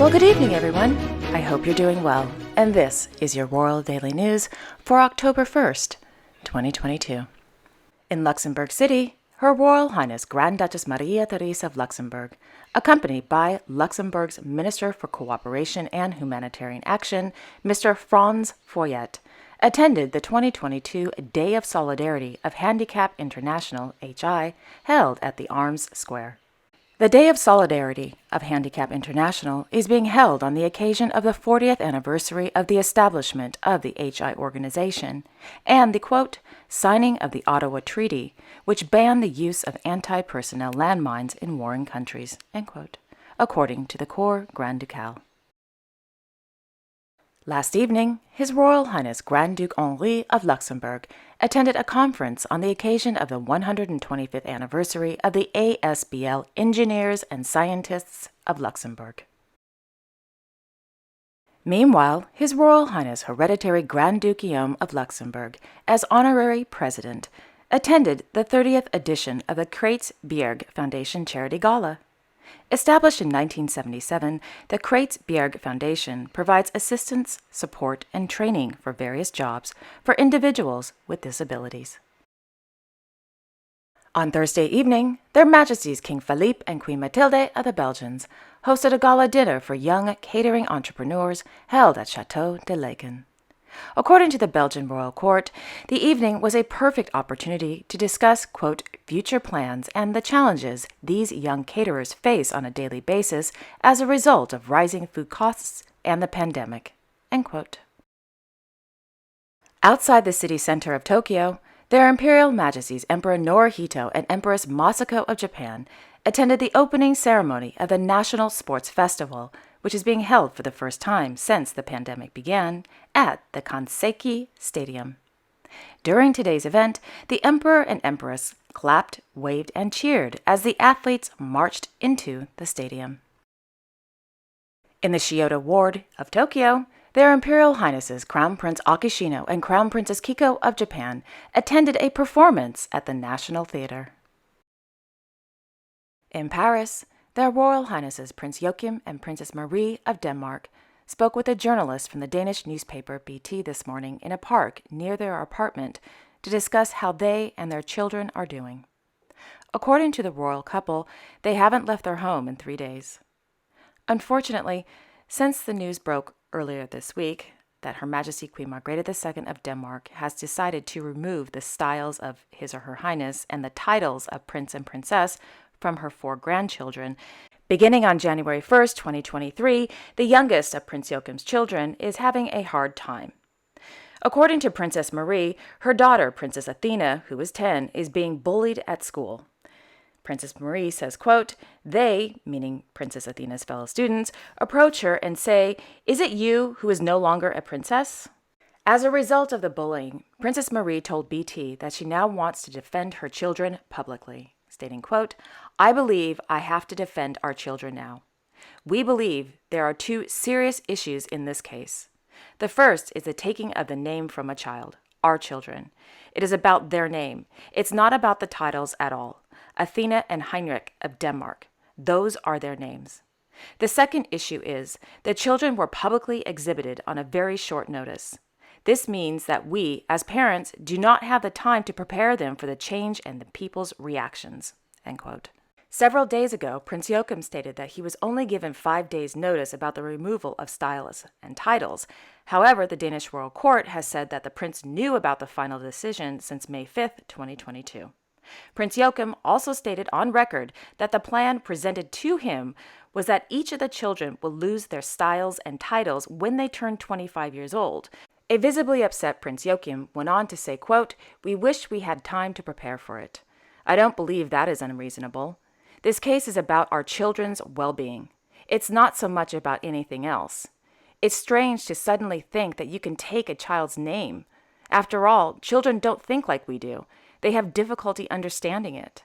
Well, good evening, everyone. I hope you're doing well, and this is your Royal Daily News for October 1st, 2022. In Luxembourg City, Her Royal Highness Grand Duchess Maria Teresa of Luxembourg, accompanied by Luxembourg's Minister for Cooperation and Humanitarian Action, Mr. Franz Foyet, attended the 2022 Day of Solidarity of Handicap International, HI, held at the Arms Square. The Day of Solidarity of Handicap International is being held on the occasion of the 40th anniversary of the establishment of the HI organization and the, quote, signing of the Ottawa Treaty, which banned the use of anti-personnel landmines in warring countries, end quote, according to the Cour Grand Ducal. Last evening, His Royal Highness Grand Duke Henri of Luxembourg attended a conference on the occasion of the 125th anniversary of the ASBL Engineers and Scientists of Luxembourg. Meanwhile, His Royal Highness Hereditary Grand Duke Guillaume of Luxembourg, as Honorary President, attended the 30th edition of the Kräizbierg Foundation Charity Gala. Established in 1977, the Kräizbierg Foundation provides assistance, support, and training for various jobs for individuals with disabilities. On Thursday evening, Their Majesties King Philippe and Queen Mathilde of the Belgians hosted a gala dinner for young catering entrepreneurs held at Château de Laeken. According to the Belgian Royal Court, the evening was a perfect opportunity to discuss, quote, future plans and the challenges these young caterers face on a daily basis as a result of rising food costs and the pandemic, end quote. Outside the city center of Tokyo, Their Imperial Majesties Emperor Naruhito and Empress Masako of Japan attended the opening ceremony of the National Sports Festival, which is being held for the first time since the pandemic began, at the Kanseki Stadium. During today's event, the Emperor and Empress clapped, waved, and cheered as the athletes marched into the stadium. In the Shiota Ward of Tokyo, Their Imperial Highnesses Crown Prince Akishino and Crown Princess Kiko of Japan attended a performance at the National Theatre. In Paris, Their Royal Highnesses Prince Joachim and Princess Marie of Denmark spoke with a journalist from the Danish newspaper BT this morning in a park near their apartment to discuss how they and their children are doing. According to the royal couple, they haven't left their home in 3 days. Unfortunately, since the news broke earlier this week that Her Majesty Queen Margrethe II of Denmark has decided to remove the styles of His or Her Highness and the titles of Prince and Princess from her 4 grandchildren. Beginning on January 1st, 2023, the youngest of Prince Joachim's children is having a hard time. According to Princess Marie, her daughter, Princess Athena, who is 10, is being bullied at school. Princess Marie says, quote, they, meaning Princess Athena's fellow students, approach her and say, is it you who is no longer a princess? As a result of the bullying, Princess Marie told BT that she now wants to defend her children publicly, stating, quote, I believe I have to defend our children now. We believe there are 2 serious issues in this case. The first is the taking of the name from a child, our children. It is about their name. It's not about the titles at all. Athena and Heinrich of Denmark. Those are their names. The second issue is the children were publicly exhibited on a very short notice. This means that we, as parents, do not have the time to prepare them for the change and the people's reactions, end quote. Several days ago, Prince Joachim stated that he was only given 5 days' notice about the removal of styles and titles. However, the Danish Royal Court has said that the prince knew about the final decision since May 5th, 2022. Prince Joachim also stated on record that the plan presented to him was that each of the children will lose their styles and titles when they turn 25 years old. A visibly upset Prince Joachim went on to say, quote, we wish we had time to prepare for it. I don't believe that is unreasonable. This case is about our children's well-being. It's not so much about anything else. It's strange to suddenly think that you can take a child's name. After all, children don't think like we do. They have difficulty understanding it.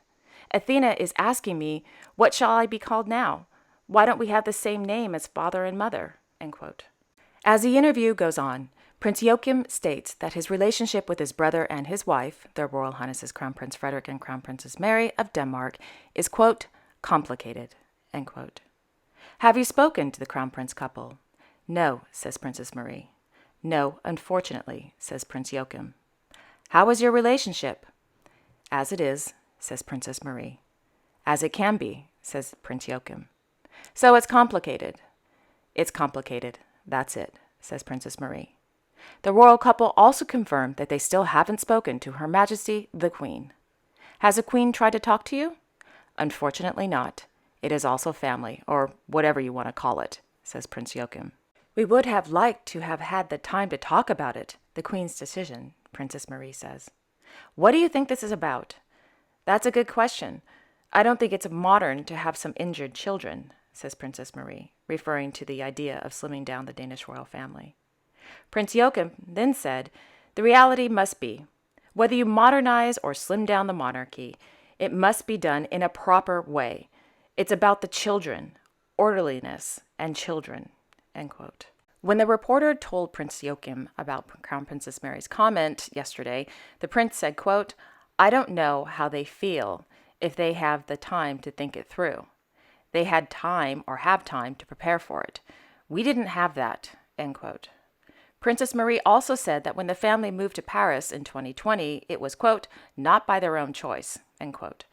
Athena is asking me, what shall I be called now? Why don't we have the same name as father and mother? End quote. As the interview goes on, Prince Joachim states that his relationship with his brother and his wife, their Royal Highnesses Crown Prince Frederik and Crown Princess Mary of Denmark, is, quote, complicated, end quote. Have you spoken to the Crown Prince couple? No, says Princess Marie. No, unfortunately, says Prince Joachim. How is your relationship? As it is, says Princess Marie. As it can be, says Prince Joachim. So it's complicated. It's complicated, that's it, says Princess Marie. The royal couple also confirmed that they still haven't spoken to Her Majesty the Queen. Has the Queen tried to talk to you? Unfortunately not. It is also family, or whatever you want to call it, says Prince Joachim. We would have liked to have had the time to talk about it, the Queen's decision, Princess Marie says. What do you think this is about? That's a good question. I don't think it's modern to have some injured children, says Princess Marie, referring to the idea of slimming down the Danish royal family. Prince Joachim then said, the reality must be, whether you modernize or slim down the monarchy, it must be done in a proper way. It's about the children, orderliness, and children, end quote. When the reporter told Prince Joachim about Crown Princess Mary's comment yesterday, the prince said, quote, I don't know how they feel if they have the time to think it through. They had time or have time to prepare for it. We didn't have that, end quote. Princess Marie also said that when the family moved to Paris in 2020, it was, quote, not by their own choice, end quote.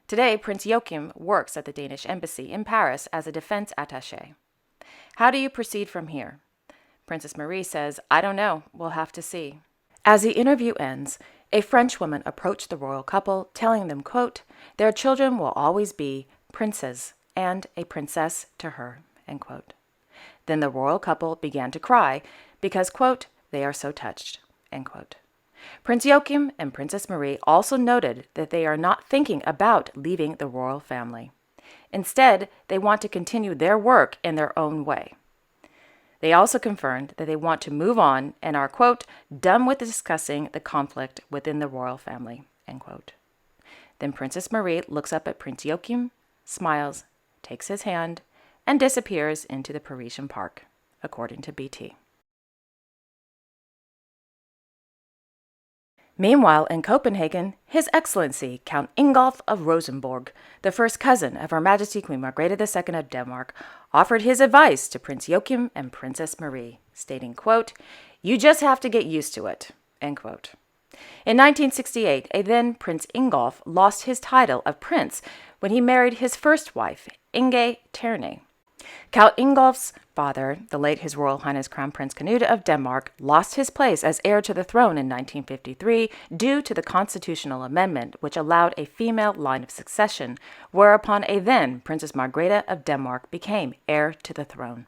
Today, Prince Joachim works at the Danish embassy in Paris as a defense attaché. How do you proceed from here? Princess Marie says, I don't know. We'll have to see. As the interview ends, a French woman approached the royal couple, telling them, quote, their children will always be princes and a princess to her, end quote. Then the royal couple began to cry because, quote, they are so touched, end quote. Prince Joachim and Princess Marie also noted that they are not thinking about leaving the royal family. Instead, they want to continue their work in their own way. They also confirmed that they want to move on and are, quote, done with discussing the conflict within the royal family, end quote. Then Princess Marie looks up at Prince Joachim, smiles, takes his hand, and disappears into the Parisian park, according to BT. Meanwhile, in Copenhagen, His Excellency Count Ingolf of Rosenborg, the first cousin of Her Majesty Queen Margrethe II of Denmark, offered his advice to Prince Joachim and Princess Marie, stating, quote, you just have to get used to it, end quote. In 1968, a then Prince Ingolf lost his title of prince when he married his first wife, Inge Terne. Count Ingolf's father, the late His Royal Highness Crown Prince Canute of Denmark, lost his place as heir to the throne in 1953 due to the constitutional amendment which allowed a female line of succession, whereupon a then Princess Margrethe of Denmark became heir to the throne.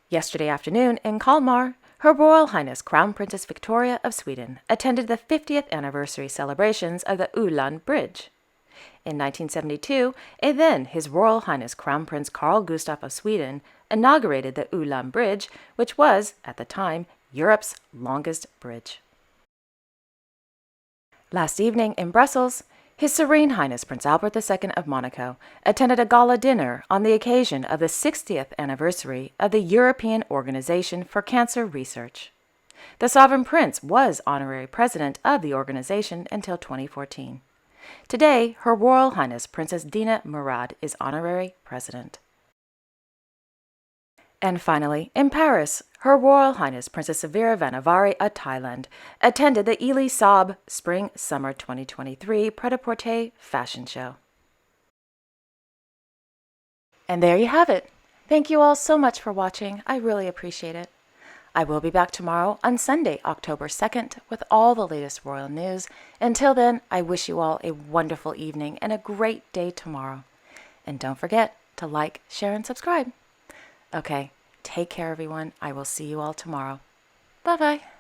Yesterday afternoon in Kalmar, Her Royal Highness Crown Princess Victoria of Sweden attended the 50th anniversary celebrations of the Öland Bridge. In 1972, a then His Royal Highness Crown Prince Carl Gustaf of Sweden inaugurated the Öland Bridge, which was, at the time, Europe's longest bridge. Last evening in Brussels, His Serene Highness Prince Albert II of Monaco attended a gala dinner on the occasion of the 60th anniversary of the European Organization for Cancer Research. The Sovereign Prince was honorary president of the organization until 2014. Today, Her Royal Highness Princess Dina Murad is honorary president. And finally, in Paris, Her Royal Highness Princess Savira Vanavari of Thailand attended the Ili Saab Spring-Summer 2023 Pret-a-Porter fashion show. And there you have it. Thank you all so much for watching. I really appreciate it. I will be back tomorrow on Sunday, October 2nd, with all the latest royal news. Until then, I wish you all a wonderful evening and a great day tomorrow. And don't forget to like, share, and subscribe. Okay, take care, everyone. I will see you all tomorrow. Bye-bye.